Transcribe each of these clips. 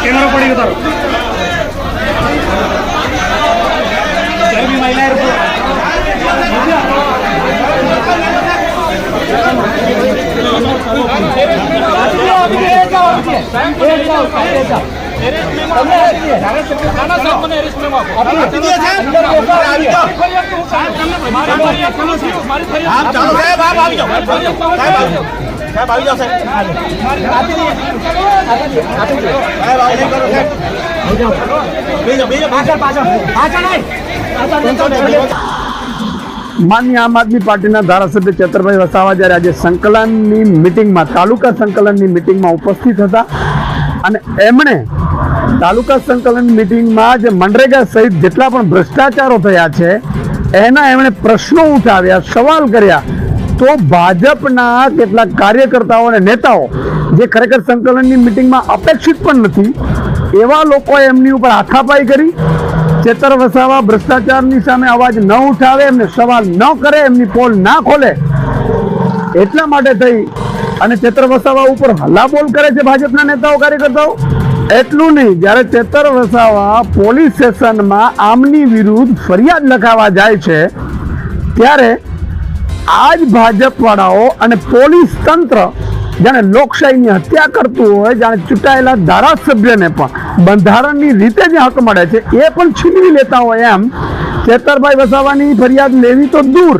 Camera पड़ी उतारो भी महिला માન્ય આમ આદમી પાર્ટીના ધારાસભ્ય ચેતરભાઈ વસાવા જ્યારે આજે સંકલનની મિટિંગમાં તાલુકા સંકલનની મિટિંગમાં ઉપસ્થિત હતા અને એમણે તાલુકા સંકલન મિટિંગમાં જે મનરેગા સહિત જેટલા પણ ભ્રષ્ટાચારો થયા છે એના એમણે પ્રશ્નો ઉઠાવ્યા, સવાલ કર્યા, તો ભાજપના કેટલાક કાર્યકર્તાઓ અને નેતાઓ જે ખરેખર સંકલનની મિટિંગમાં અપેક્ષિત પણ નથી એવા લોકોએ એમની ઉપર હાથાપાઈ કરી. ચેતર વસાવા ભ્રષ્ટાચારની સામે અવાજ ન ઉઠાવે, એમને સવાલ ન કરે, એમની પોલ ના ખોલે, એટલા માટે થઈ અને ચેતર વસાવા ઉપર હલ્લાબોલ કરે છે ભાજપના નેતાઓ કાર્યકર્તાઓ. એટલું નહીં, જ્યારે ચેતર વસાવા પોલીસ સ્ટેશનમાં આમની વિરુદ્ધ ફરિયાદ લખાવા જાય છે ત્યારે આ જ ભાજપવાળાઓ અને પોલીસ તંત્ર જાણે લોકશાહીની હત્યા કરતું હોય, જાણે ચૂંટાયેલા ધારાસભ્યને પણ બંધારણની રીતે જે હક મળે છે એ પણ છીનવી લેતા હોય એમ ચેતરભાઈ વસાવાની ફરિયાદ લેવી તો દૂર,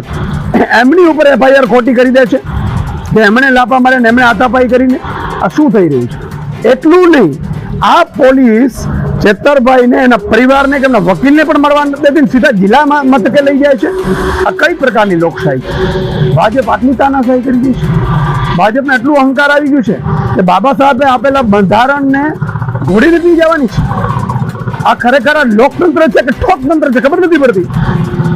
એમની ઉપર એફઆઈઆર ખોટી કરી દે છે કે એમણે લાપા મારે ને એમણે હાથાપાઈ કરીને. આ શું થઈ રહ્યું છે? એટલું નહીં, આ પોલીસ ચેતરભાઈને એના પરિવારને કે એમના વકીલને પણ મળવા નથી દેતી, સીધા જિલ્લા મથકે લઈ જાય છે. આ કઈ પ્રકારની લોકશાહી? ભાજપ આટલી તાનાશાહી કરી દઈ છે. ભાજપને એટલું અહંકાર આવી ગયું છે કે બાબા સાહેબે આપેલા બંધારણને ઘોડી નથી જવાની છે. આ ખરેખર આ લોકતંત્ર છે કે ઠોકતંત્ર છે ખબર નથી પડતી.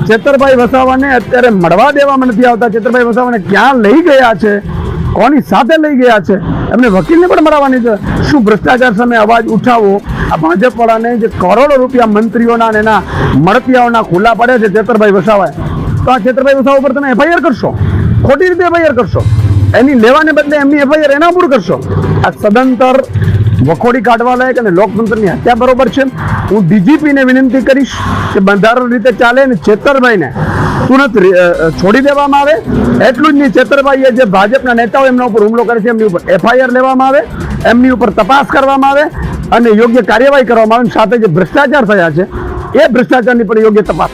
ચેતરભાઈ વસાવાને અત્યારે મળવા દેવામાં નથી આવતા. ચેતરભાઈ વસાવાને ક્યાં લઈ ગયા છે, કોની સાથે લઈ ગયા છે, એમને વકીલને પણ મળવાની છે. શું ભ્રષ્ટાચાર સામે અવાજ ઉઠાવો? આ ભાજપવાળાને જે કરોડો રૂપિયા મંત્રીઓના અને એના મળતિયાઓના ખુલ્લા પડે છે ચેતરભાઈ વસાવાએ, તો આ ચેતરભાઈ વસાવા ઉપર તમે એફઆઈઆર કરશો, ખોટી રીતે એફઆઈઆર કરશો, એની લેવાને બદલે એમની એફઆઈઆર એના પર કરશો. આ સદંતર વખોડી કાઢવા લાયક અને લોકતંત્રની હત્યા બરોબર છે. હું ડીજીપીને વિનંતી કરીશ કે બંધારણ રીતે ચાલે અને ચેતરભાઈને તુરંત છોડી દેવામાં આવે. એટલું જ નહીં, ચેતરભાઈએ જે ભાજપના નેતાઓ એમના ઉપર હુમલો કરે છે એમની ઉપર એફઆઈઆર લેવામાં આવે, એમની ઉપર તપાસ કરવામાં આવે અને યોગ્ય કાર્યવાહી કરવામાં આવે. સાથે જે ભ્રષ્ટાચાર થયા છે એ ભ્રષ્ટાચારની પણ યોગ્ય તપાસ.